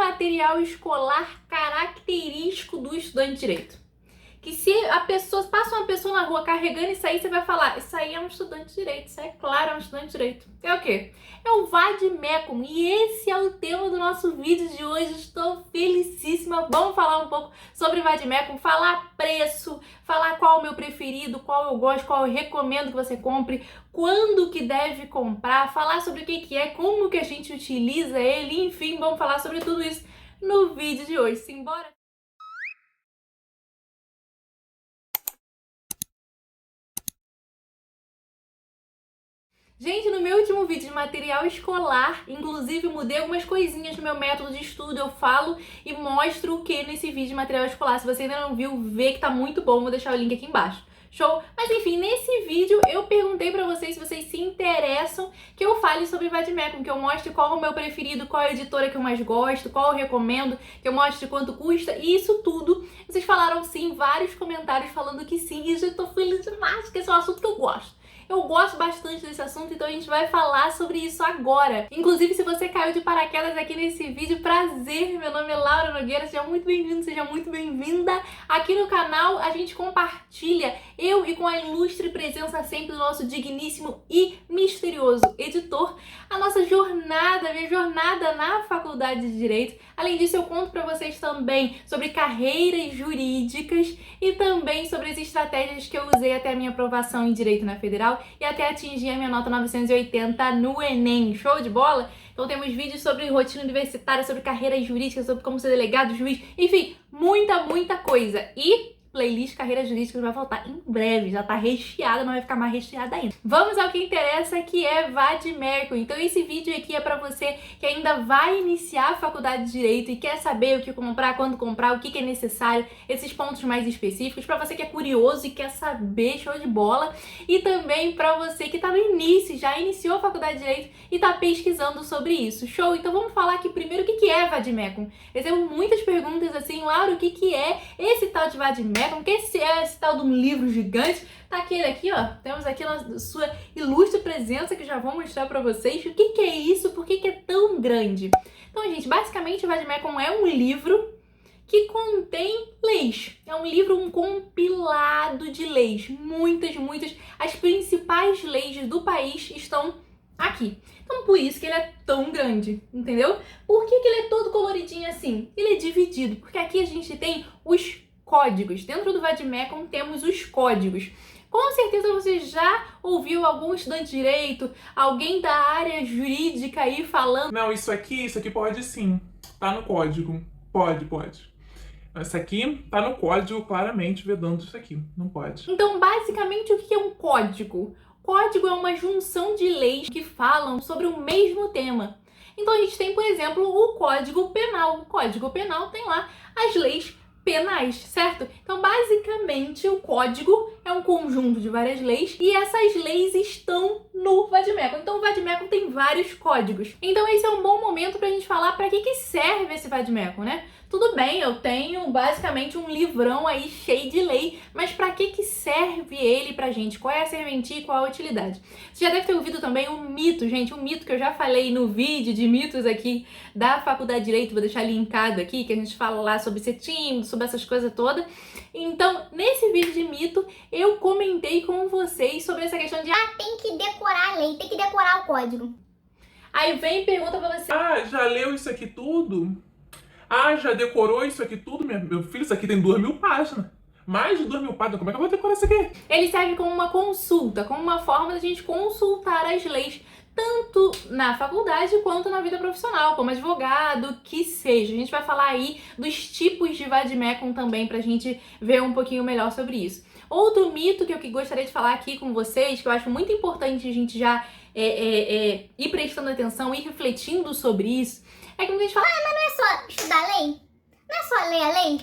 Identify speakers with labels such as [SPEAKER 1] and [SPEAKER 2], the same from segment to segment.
[SPEAKER 1] material escolar característico do estudante de direito. Que se a pessoa passa uma pessoa na rua carregando isso aí, você vai falar, isso aí é um estudante de direito, isso é claro, é um estudante de direito. É o quê? É o vade-mecum, e esse é o tema do nosso vídeo de hoje. Estou felicíssima. Vamos falar um pouco sobre vade-mecum, falar preço, falar qual é o meu preferido, qual eu gosto, qual eu recomendo que você compre, quando que deve comprar, falar sobre o que é, como que a gente utiliza ele, enfim, vamos falar sobre tudo isso no vídeo de hoje. Simbora? Gente, no meu último vídeo de material escolar, inclusive mudei algumas coisinhas no meu método de estudo, eu falo e mostro o que nesse vídeo de material escolar. Se você ainda não viu, vê que tá muito bom, vou deixar o link aqui embaixo. Show? Mas enfim, nesse vídeo eu perguntei pra vocês se vocês se interessam que eu fale sobre vade-mecum, que eu mostre qual é o meu preferido, qual é a editora que eu mais gosto, qual eu recomendo, que eu mostre quanto custa, e isso tudo. Vocês falaram sim, vários comentários falando que sim, e eu tô feliz demais, porque esse é um assunto que eu gosto. Eu gosto bastante desse assunto, então a gente vai falar sobre isso agora. Inclusive, se você caiu de paraquedas aqui nesse vídeo, prazer! Meu nome é Laura Nogueira, seja muito bem-vindo, seja muito bem-vinda. Aqui no canal a gente compartilha, eu e com a ilustre presença sempre do nosso digníssimo e misterioso editor, a nossa jornada, minha jornada na faculdade de Direito. Além disso, eu conto pra vocês também sobre carreiras jurídicas e também sobre as estratégias que eu usei até a minha aprovação em Direito na Federal e até atingir a minha nota 980 no Enem. Show de bola? Então temos vídeos sobre rotina universitária, sobre carreiras jurídicas, sobre como ser delegado, juiz, enfim, muita coisa. E playlist carreiras jurídicas vai voltar em breve, já tá recheada, mas vai ficar mais recheada ainda. Vamos ao que interessa, que é vade-mecum. Então esse vídeo aqui é pra você que ainda vai iniciar a faculdade de Direito e quer saber o que comprar, quando comprar, o que é necessário, esses pontos mais específicos, pra você que é curioso e quer saber, show de bola, e também pra você que tá no início, já iniciou a faculdade de Direito e tá pesquisando sobre isso. Show? Então vamos falar aqui primeiro o que é vade-mecum. Recebo muitas perguntas assim, Laura, o que é esse tal de vade-mecum? O que é esse tal de um livro gigante? Tá aquele aqui, ó. Temos aqui a sua ilustre presença que já vou mostrar pra vocês. O que é isso? Por que é tão grande? Então, gente, basicamente o vade-mecum é um livro que contém leis. É um livro, um compilado de leis. Muitas. As principais leis do país estão aqui. Então, por isso que ele é tão grande, entendeu? Por que ele é todo coloridinho assim? Ele é dividido, porque aqui a gente tem os códigos. Dentro do vade-mecum temos os códigos. Com certeza você já ouviu algum estudante de direito, alguém da área jurídica aí falando:
[SPEAKER 2] não, isso aqui pode sim, tá no código, pode. Isso aqui tá no código claramente vedando isso aqui, não pode.
[SPEAKER 1] Então, basicamente, o que é um código? Código é uma junção de leis que falam sobre o mesmo tema. Então a gente tem, por exemplo, o Código Penal. O Código Penal tem lá as leis penais, certo? Então, basicamente, o código é um conjunto de várias leis e essas leis estão no vade-mecum. Então, o vade-mecum tem vários códigos. Então, esse é um bom momento pra gente falar pra que serve esse vade-mecum, né? Tudo bem, eu tenho basicamente um livrão aí cheio de lei, mas pra que serve ele pra gente? Qual é a serventia e qual a utilidade? Você já deve ter ouvido também o mito, gente, um mito que eu já falei no vídeo de mitos aqui da Faculdade de Direito, vou deixar linkado aqui, que a gente fala lá sobre ser tímido, sobre essas coisas todas. Então, nesse vídeo de mito, eu comentei com vocês sobre essa questão de
[SPEAKER 3] tem que decorar a lei, tem que decorar o código.
[SPEAKER 1] Aí vem e pergunta pra você:
[SPEAKER 2] já leu isso aqui tudo? Já decorou isso aqui tudo? Meu filho, isso aqui tem 2.000 páginas. Mais de 2.000 páginas, como é que eu vou decorar isso aqui?
[SPEAKER 1] Ele serve como uma consulta, como uma forma da gente consultar as leis, tanto na faculdade quanto na vida profissional, como advogado, que seja. A gente vai falar aí dos tipos de vade-mecum também pra gente ver um pouquinho melhor sobre isso. Outro mito que eu gostaria de falar aqui com vocês, que eu acho muito importante a gente já ir prestando atenção e refletindo sobre isso, é que a gente fala:
[SPEAKER 3] mas não é só estudar a lei? Não é só ler a lei?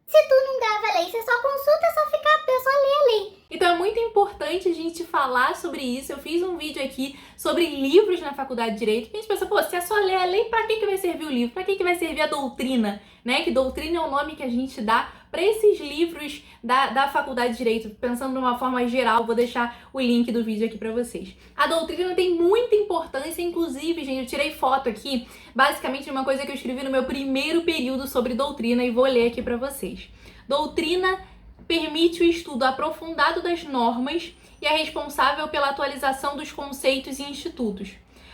[SPEAKER 3] Se tu não grava a lei, você só consulta, é só ficar, a pessoa lê a lei.
[SPEAKER 1] Então é muito importante a gente falar sobre isso. Eu fiz um vídeo aqui sobre livros na faculdade de Direito. A gente pensa, pô, se é só ler a lei, pra que vai servir o livro? Pra que vai servir a doutrina? Né? Que doutrina é o nome que a gente dá para esses livros da Faculdade de Direito, pensando de uma forma geral, vou deixar o link do vídeo aqui para vocês. A doutrina tem muita importância, inclusive, gente, eu tirei foto aqui, basicamente de uma coisa que eu escrevi no meu primeiro período sobre doutrina e vou ler aqui para vocês. Doutrina permite o estudo aprofundado das normas e é responsável pela atualização dos conceitos e institutos.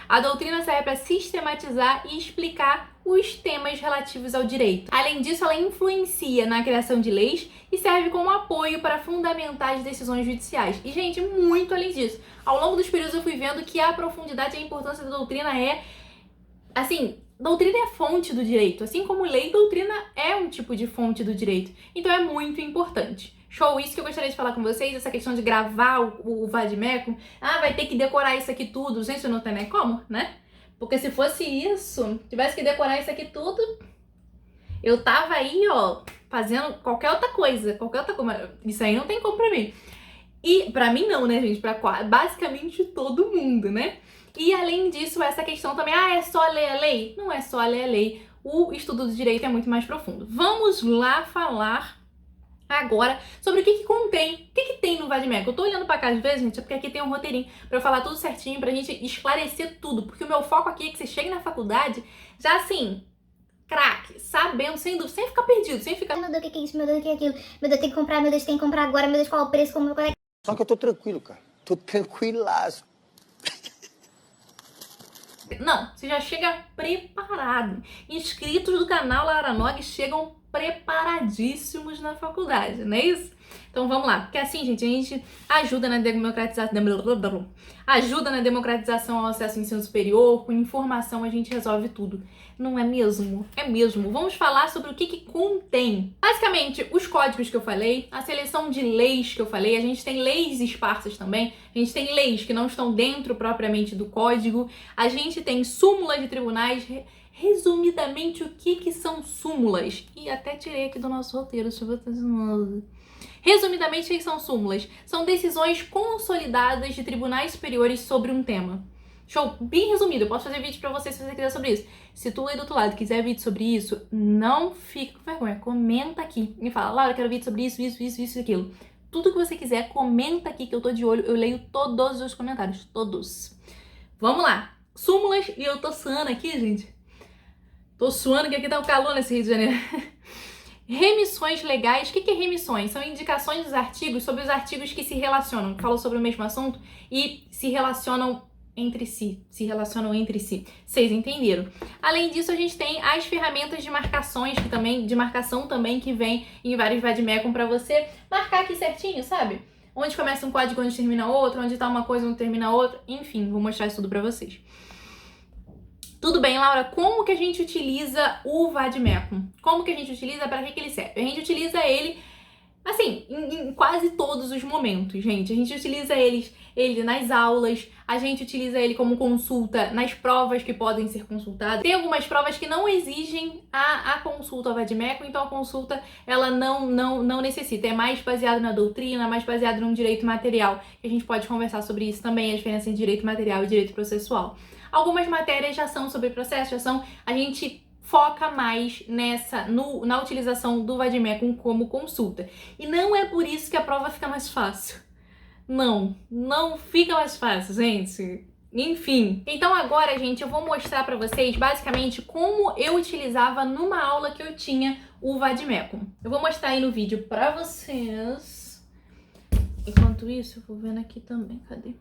[SPEAKER 1] A doutrina serve para sistematizar e explicar os temas relativos ao direito. Além disso, ela influencia na criação de leis e serve como apoio para fundamentar as decisões judiciais. E, gente, muito além disso. Ao longo dos períodos eu fui vendo que a profundidade e a importância da doutrina doutrina é fonte do direito. Assim como lei, doutrina é um tipo de fonte do direito. Então é muito importante. Show, isso que eu gostaria de falar com vocês, essa questão de gravar o vade-mecum. Vai ter que decorar isso aqui tudo. Gente, não tem nem como, né? Porque se fosse isso, tivesse que decorar isso aqui tudo, eu tava aí, ó, fazendo qualquer outra coisa. Isso aí não tem como pra mim. E pra mim não, né, gente? Pra basicamente todo mundo, né? E além disso, essa questão também, é só ler a lei? Não é só ler a lei. O estudo do direito é muito mais profundo. Vamos lá falar agora sobre o que contém, o que tem no vade-mecum. Eu tô olhando pra cá às vezes, gente, é porque aqui tem um roteirinho pra eu falar tudo certinho, pra gente esclarecer tudo, porque o meu foco aqui é que você chegue na faculdade já assim, craque, sabendo, sem dúvida, sem ficar perdido, sem ficar...
[SPEAKER 3] Meu Deus, o que é isso? Meu Deus, o que é aquilo? Meu Deus, tem que comprar, meu Deus, tem que comprar agora, meu Deus, qual é o preço, qual é...
[SPEAKER 4] Só que eu tô tranquilo, cara. Tô tranquilaço.
[SPEAKER 1] Não, você já chega preparado. Inscritos do canal Lara Nog chegam preparadíssimos na faculdade, não é isso? Então vamos lá, porque assim, gente, a gente ajuda na democratização ao acesso ao ensino superior, com informação a gente resolve tudo. Não é mesmo? É mesmo. Vamos falar sobre o que contém. Basicamente, os códigos que eu falei, a seleção de leis que eu falei, a gente tem leis esparsas também, a gente tem leis que não estão dentro propriamente do código, a gente tem súmulas de tribunais. Resumidamente, o que são súmulas? E até tirei aqui do nosso roteiro, deixa eu botar de novo. Resumidamente, o que são súmulas? São decisões consolidadas de tribunais superiores sobre um tema. Show? Bem resumido, eu posso fazer vídeo pra você se você quiser sobre isso. Se tu aí do outro lado quiser vídeo sobre isso, não fique com vergonha, comenta aqui e fala, Laura, eu quero vídeo sobre isso e aquilo. Tudo que você quiser, comenta aqui que eu tô de olho, eu leio todos os comentários, todos. Vamos lá, súmulas, e eu tô suando aqui, gente. Tô suando que aqui tá um calor nesse Rio de Janeiro. Remissões legais. O que é remissões? São indicações dos artigos sobre os artigos que se relacionam, que falam sobre o mesmo assunto e se relacionam entre si. Vocês entenderam? Além disso, a gente tem as ferramentas de marcações, de marcação também, que vem em vários vade-mecum pra você marcar aqui certinho, sabe? Onde começa um código, onde termina outro, onde tá uma coisa, onde termina outra. Enfim, vou mostrar isso tudo pra vocês. Tudo bem, Laura, como que a gente utiliza o vade-mecum? Como que a gente utiliza, para que ele serve? A gente utiliza ele, assim, em quase todos os momentos, gente. A gente utiliza ele nas aulas, a gente utiliza ele como consulta nas provas que podem ser consultadas. Tem algumas provas que não exigem a consulta ao vade-mecum, então a consulta, ela não necessita. É mais baseado na doutrina, mais baseado no direito material. A gente pode conversar sobre isso também, a diferença entre direito material e direito processual. Algumas matérias já são sobre processo, a gente foca mais na utilização do vade-mecum como consulta. E não é por isso que a prova fica mais fácil. Não fica mais fácil, gente. Enfim. Então agora, gente, eu vou mostrar pra vocês basicamente como eu utilizava numa aula que eu tinha o vade-mecum. Eu vou mostrar aí no vídeo pra vocês. Enquanto isso, eu vou vendo aqui também. Cadê?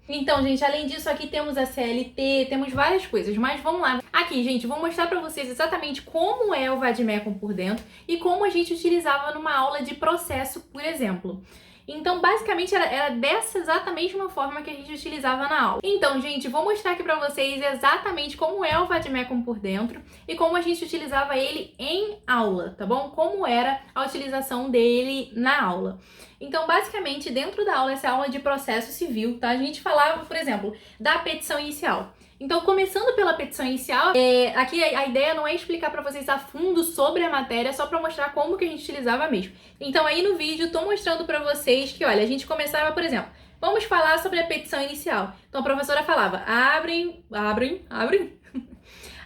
[SPEAKER 1] Então, gente, além disso, aqui temos a CLT, temos várias coisas, mas vamos lá. Aqui, gente, vou mostrar pra vocês exatamente como é o vade-mecum por dentro e como a gente utilizava numa aula de processo, por exemplo. Então, basicamente, era dessa exata mesma forma que a gente utilizava na aula. Então, gente, vou mostrar aqui pra vocês exatamente como é o vade-mecum por dentro e como a gente utilizava ele em aula, tá bom? Como era a utilização dele na aula. Então, basicamente, dentro da aula, essa é a aula de processo civil, tá? A gente falava, por exemplo, da petição inicial. Então, começando pela petição inicial, aqui a ideia não é explicar pra vocês a fundo sobre a matéria, só pra mostrar como que a gente utilizava mesmo. Então, aí no vídeo, tô mostrando pra vocês que, olha, a gente começava, por exemplo, vamos falar sobre a petição inicial. Então, a professora falava,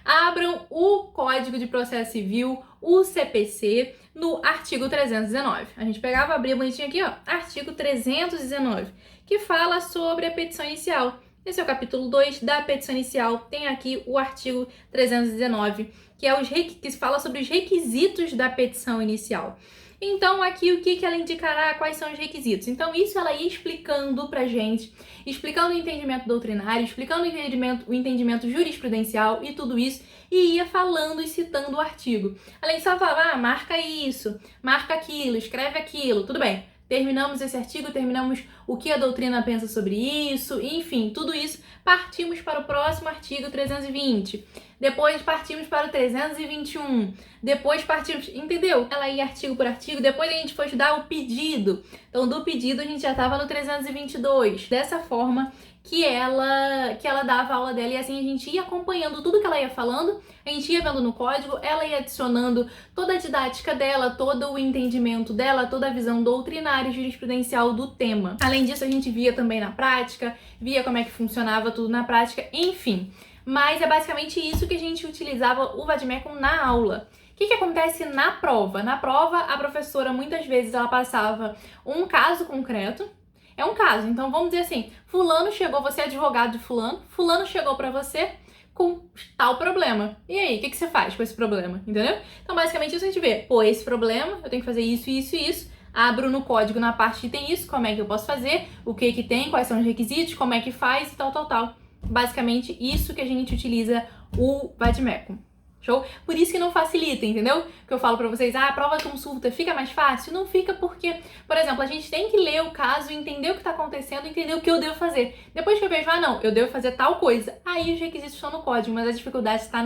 [SPEAKER 1] abram o Código de Processo Civil o CPC no artigo 319. A gente pegava, abria bonitinho aqui, ó, artigo 319, que fala sobre a petição inicial. Esse é o capítulo 2 da petição inicial, tem aqui o artigo 319, que é que fala sobre os requisitos da petição inicial. Então, aqui o que ela indicará, quais são os requisitos? Então, isso ela ia explicando pra gente, explicando o entendimento doutrinário, explicando o entendimento jurisprudencial e tudo isso, e ia falando e citando o artigo. Além de só falar, marca isso, marca aquilo, escreve aquilo, tudo bem. Terminamos esse artigo, terminamos o que a doutrina pensa sobre isso, enfim, tudo isso. Partimos para o próximo artigo 320. Depois partimos para o 321. Depois partimos, entendeu? Ela ia artigo por artigo. Depois a gente foi estudar o pedido. Então, do pedido a gente já estava no 322. Dessa forma que ela dava a aula dela, e assim a gente ia acompanhando tudo que ela ia falando, a gente ia vendo no código, ela ia adicionando toda a didática dela, todo o entendimento dela, toda a visão doutrinária e jurisprudencial do tema. Além disso, a gente via também na prática, via como é que funcionava tudo na prática, enfim. Mas é basicamente isso que a gente utilizava o Vademecum na aula. O que acontece na prova? Na prova, a professora, muitas vezes, ela passava um caso concreto. É um caso, então vamos dizer assim, fulano chegou, você é advogado de fulano chegou pra você com tal problema. E aí, o que você faz com esse problema, entendeu? Então, basicamente, isso a gente vê, pô, esse problema, eu tenho que fazer isso, isso e isso, abro no código, na parte que tem isso, como é que eu posso fazer, o que que tem, quais são os requisitos, como é que faz e tal, tal, tal. Basicamente, isso que a gente utiliza o Vademecum. Show? Por isso que não facilita, entendeu? Que eu falo pra vocês, a prova consulta fica mais fácil? Não fica porque, por exemplo, a gente tem que ler o caso, entender o que tá acontecendo, entender o que eu devo fazer. Depois que eu vejo, não, eu devo fazer tal coisa, aí os requisitos estão no código, mas a dificuldade está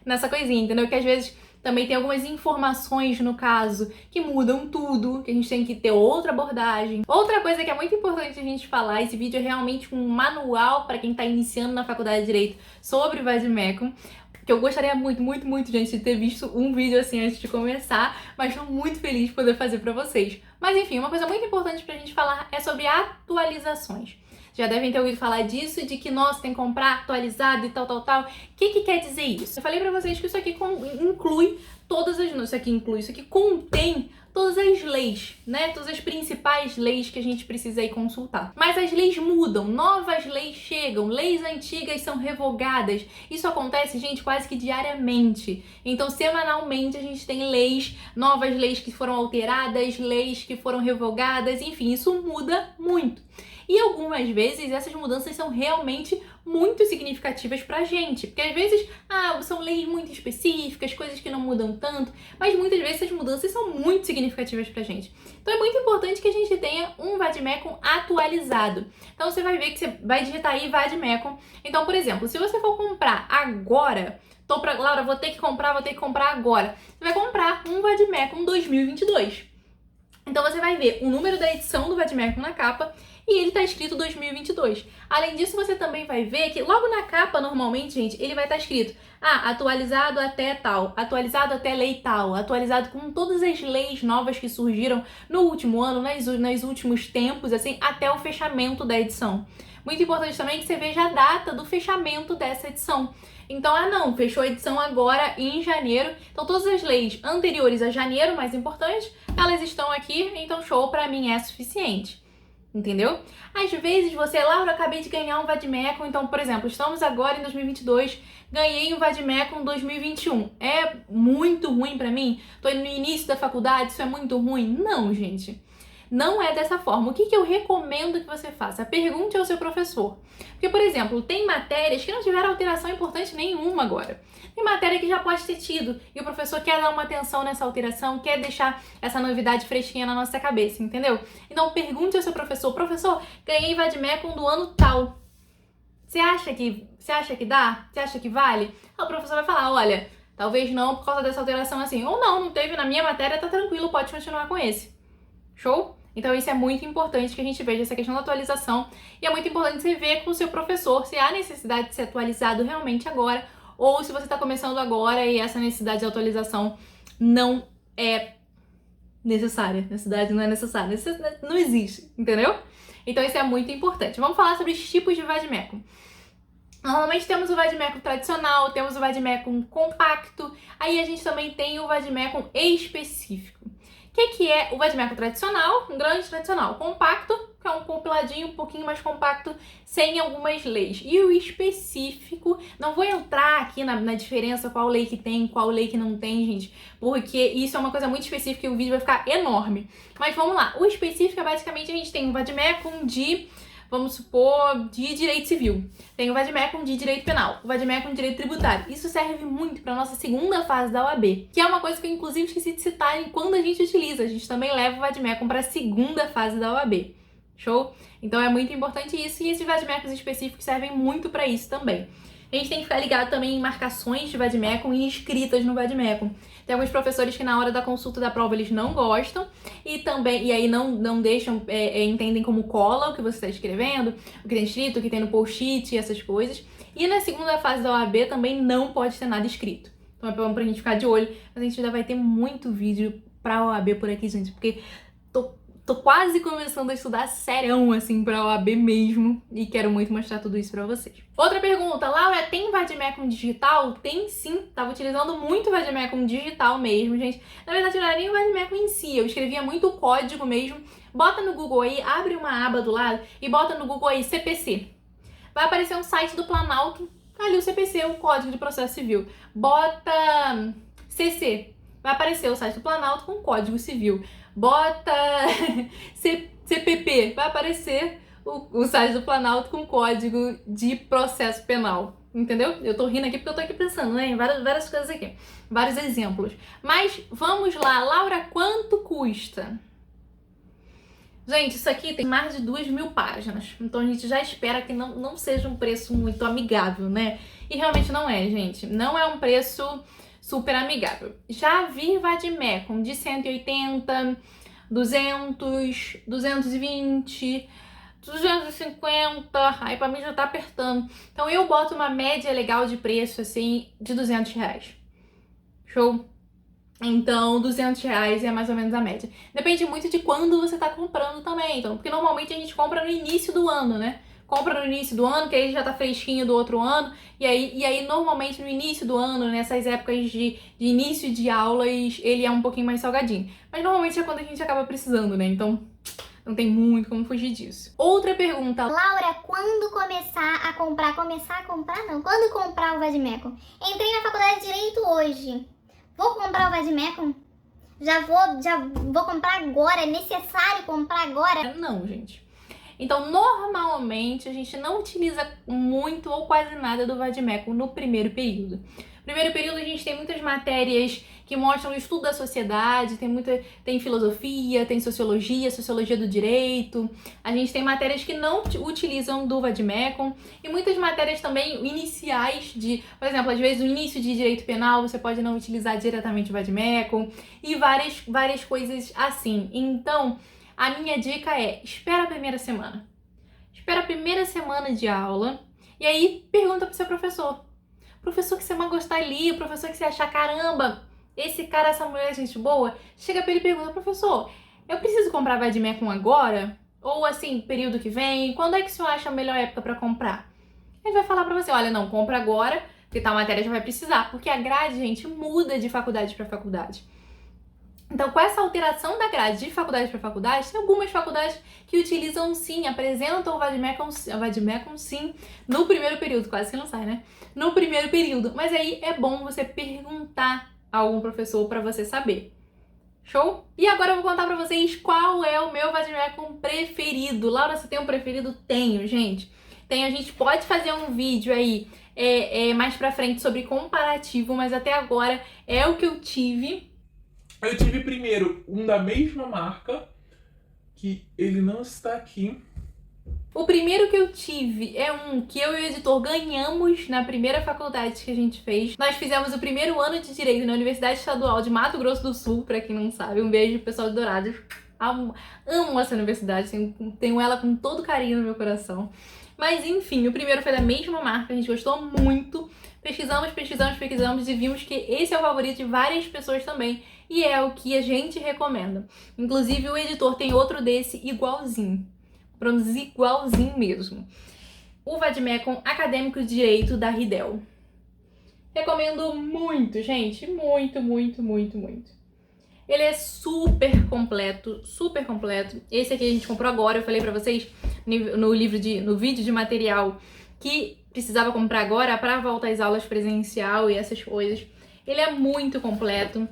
[SPEAKER 1] nessa coisinha, entendeu? Que às vezes também tem algumas informações no caso que mudam tudo, que a gente tem que ter outra abordagem. Outra coisa que é muito importante a gente falar, esse vídeo é realmente um manual para quem tá iniciando na faculdade de Direito sobre o Vademecum, que eu gostaria muito, muito, muito, gente, de ter visto um vídeo assim antes de começar, mas estou muito feliz de poder fazer pra vocês. Mas enfim, uma coisa muito importante pra gente falar é sobre atualizações. Já devem ter ouvido falar disso, de que, nossa, tem que comprar atualizado e tal, tal, tal. O que quer dizer isso? Eu falei pra vocês que isso aqui inclui todas as... Isso aqui contém todas as leis, né? Todas as principais leis que a gente precisa aí consultar. Mas as leis mudam, novas leis chegam, leis antigas são revogadas. Isso acontece, gente, quase que diariamente. Então, semanalmente, a gente tem leis, novas leis que foram alteradas, leis que foram revogadas, enfim, isso muda muito. E algumas vezes essas mudanças são realmente muito significativas pra gente, porque às vezes são leis muito específicas, coisas que não mudam tanto, mas muitas vezes essas mudanças são muito significativas pra gente. Então é muito importante que a gente tenha um Vademecum atualizado. Então você vai ver que você vai digitar aí Vademecum. Então, por exemplo, se você for comprar agora, Laura, vou ter que comprar agora. Você vai comprar um Vademecum 2022. Então você vai ver o número da edição do Vademecum na capa e ele tá escrito 2022. Além disso, você também vai ver que logo na capa, normalmente, gente, ele vai estar escrito atualizado até tal, atualizado até lei tal, atualizado com todas as leis novas que surgiram no último ano, nos últimos tempos, assim, até o fechamento da edição. Muito importante também que você veja a data do fechamento dessa edição. Então, fechou a edição agora em janeiro. Então, todas as leis anteriores a janeiro, mais importante, elas estão aqui, então show, pra mim é suficiente. Entendeu? Às vezes você, Laura, acabei de ganhar um Vademecum, então, por exemplo, estamos agora em 2022, ganhei um Vademecum 2021. É muito ruim pra mim? Tô no início da faculdade, isso é muito ruim? Não, gente. Não é dessa forma. O que eu recomendo que você faça? Pergunte ao seu professor. Porque, por exemplo, tem matérias que não tiveram alteração importante nenhuma agora. Tem matéria que já pode ter tido e o professor quer dar uma atenção nessa alteração, quer deixar essa novidade fresquinha na nossa cabeça, entendeu? Então, pergunte ao seu professor. Professor, ganhei Vademecum do ano tal. Você acha que dá? Você acha que vale? O professor vai falar, olha, talvez não por causa dessa alteração assim. Ou não teve na minha matéria, tá tranquilo, pode continuar com esse. Show? Então isso é muito importante que a gente veja essa questão da atualização e é muito importante você ver com o seu professor se há necessidade de ser atualizado realmente agora ou se você está começando agora e essa necessidade de atualização não é necessária. Necessidade não é necessária, não existe, entendeu? Então isso é muito importante. Vamos falar sobre os tipos de Vademecum. Normalmente temos o vademecum tradicional, temos o vademecum compacto, aí a gente também tem o vademecum específico. O que é o vademecum tradicional? Um grande tradicional. Compacto, que é um compiladinho um pouquinho mais compacto, sem algumas leis. E o específico, não vou entrar aqui na diferença, qual lei que tem, qual lei que não tem, gente, porque isso é uma coisa muito específica e o vídeo vai ficar enorme. Mas vamos lá, o específico é basicamente a gente tem um vademecum de, vamos supor, de direito civil. Tem o vademecum de direito penal, o vademecum de direito tributário. Isso serve muito para nossa segunda fase da OAB, que é uma coisa que eu inclusive esqueci de citar em quando a gente utiliza. A gente também leva o vademecum para a segunda fase da OAB. Show? Então é muito importante isso, e esses vademecums específicos servem muito para isso também. A gente tem que ficar ligado também em marcações de vademecum e escritas no vademecum. Tem alguns professores que na hora da consulta da prova eles não gostam e aí não deixam, entendem como cola o que você está escrevendo, o que tem escrito, o que tem no post-it e essas coisas. E na segunda fase da OAB também não pode ter nada escrito. Então é bom pra gente ficar de olho, mas a gente ainda vai ter muito vídeo pra OAB por aqui, gente, porque tô quase começando a estudar serão, assim, pra OAB mesmo, e quero muito mostrar tudo isso pra vocês. Outra pergunta, Laura, tem vademecum digital? Tem sim, tava utilizando muito vademecum digital mesmo, gente. Na verdade, não era nem o vademecum em si, eu escrevia muito o código mesmo. Bota no Google aí, abre uma aba do lado e bota no Google aí CPC. Vai aparecer um site do Planalto, ali o CPC, o Código de Processo Civil. Bota CC, vai aparecer o site do Planalto com o Código Civil. Bota CPP, vai aparecer o site do Planalto com Código de Processo Penal. Entendeu? Eu tô rindo aqui porque eu tô aqui pensando, né, em várias coisas aqui, vários exemplos. Mas vamos lá, Laura, quanto custa? Gente, isso aqui tem mais de 2.000 páginas, então a gente já espera que não seja um preço muito amigável, né? E realmente não é, gente, não é um preço super amigável. Já vi vademecum de 180, 200, 220, 250, aí pra mim já tá apertando. Então eu boto uma média legal de preço, assim, de R$200. Show? Então, R$200 é mais ou menos a média. Depende muito de quando você tá comprando também, então, porque normalmente a gente compra no início do ano, né? Compra no início do ano, que aí já tá fresquinho do outro ano, e aí normalmente no início do ano, nessas épocas de início de aulas, ele é um pouquinho mais salgadinho. Mas normalmente é quando a gente acaba precisando, né? Então, não tem muito como fugir disso. Outra pergunta.
[SPEAKER 3] Laura, quando começar a comprar? Quando comprar o vademecum? Entrei na faculdade de Direito hoje. Vou comprar o vademecum? Já vou comprar agora? É necessário comprar agora?
[SPEAKER 1] Não, gente. Então, normalmente, a gente não utiliza muito ou quase nada do vademecum no primeiro período. No primeiro período, a gente tem muitas matérias que mostram o estudo da sociedade, tem filosofia, tem sociologia do direito. A gente tem matérias que não utilizam do vademecum e muitas matérias também iniciais por exemplo, às vezes o início de direito penal você pode não utilizar diretamente o vademecum e várias coisas assim. Então, a minha dica é, espera a primeira semana. Espera a primeira semana de aula e aí pergunta pro seu professor. Professor que você mais gostar ali, o professor que você achar, caramba, esse cara, essa mulher é gente boa, chega pra ele e pergunta, professor, eu preciso comprar vademecum agora? Ou assim, período que vem? Quando é que o senhor acha a melhor época pra comprar? Ele vai falar pra você, olha, não, compra agora, porque tal matéria já vai precisar. Porque a grade, gente, muda de faculdade pra faculdade. Então, com essa alteração da grade de faculdade para faculdade, tem algumas faculdades que utilizam sim, apresentam o vademecum sim no primeiro período, quase que não sai, né? No primeiro período. Mas aí é bom você perguntar a algum professor para você saber. Show? E agora eu vou contar pra vocês qual é o meu vademecum preferido. Laura, você tem um preferido? Tenho, gente. A gente pode fazer um vídeo aí mais pra frente sobre comparativo, mas até agora é o que eu tive.
[SPEAKER 2] Eu tive primeiro um da mesma marca, que ele não está aqui.
[SPEAKER 1] O primeiro que eu tive é um que eu e o editor ganhamos na primeira faculdade que a gente fez. Nós fizemos o primeiro ano de Direito na Universidade Estadual de Mato Grosso do Sul, pra quem não sabe. Um beijo pro pessoal de Dourados. Amo essa universidade, tenho ela com todo carinho no meu coração. Mas enfim, o primeiro foi da mesma marca, a gente gostou muito. Pesquisamos e vimos que esse é o favorito de várias pessoas também. E é o que a gente recomenda. Inclusive o editor tem outro desse igualzinho. Compramos igualzinho mesmo. o Vademecum Acadêmico de Direito da Riddell. Recomendo muito, gente, muito, muito, muito, muito. Ele é super completo, super completo. Esse aqui a gente comprou agora, eu falei pra vocês no vídeo de material que precisava comprar agora pra voltar às aulas presencial e essas coisas. Ele é muito completo,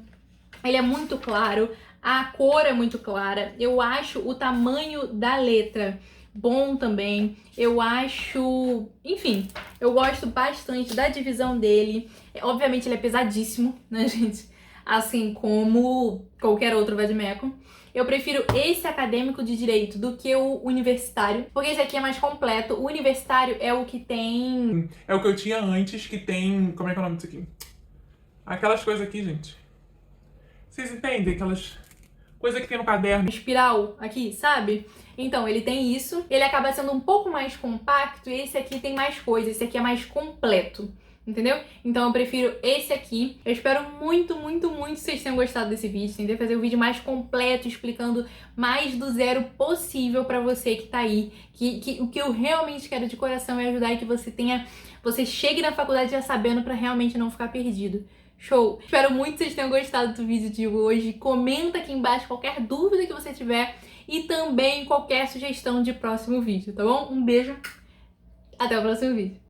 [SPEAKER 1] ele é muito claro, a cor é muito clara, eu acho o tamanho da letra bom também, eu acho, enfim, eu gosto bastante da divisão dele. Obviamente ele é pesadíssimo, né, gente? Assim como qualquer outro Vademecum. Eu prefiro esse acadêmico de direito do que o universitário, porque esse aqui é mais completo. O universitário é o que tem...
[SPEAKER 2] É o que eu tinha antes, que tem... Como é que é o nome disso aqui? Aquelas coisas aqui, gente. Vocês entendem? Aquelas coisas que tem no caderno.
[SPEAKER 1] Espiral aqui, sabe? Então, ele tem isso. Ele acaba sendo um pouco mais compacto e esse aqui tem mais coisa. Esse aqui é mais completo. Entendeu? Então eu prefiro esse aqui. Eu espero muito, muito, muito que vocês tenham gostado desse vídeo. Tentei fazer o vídeo mais completo, explicando mais do zero possível pra você que tá aí. O que eu realmente quero de coração é ajudar e que você chegue na faculdade já sabendo pra realmente não ficar perdido. Show! Espero muito que vocês tenham gostado do vídeo de hoje. Comenta aqui embaixo qualquer dúvida que você tiver e também qualquer sugestão de próximo vídeo, tá bom? Um beijo, até o próximo vídeo.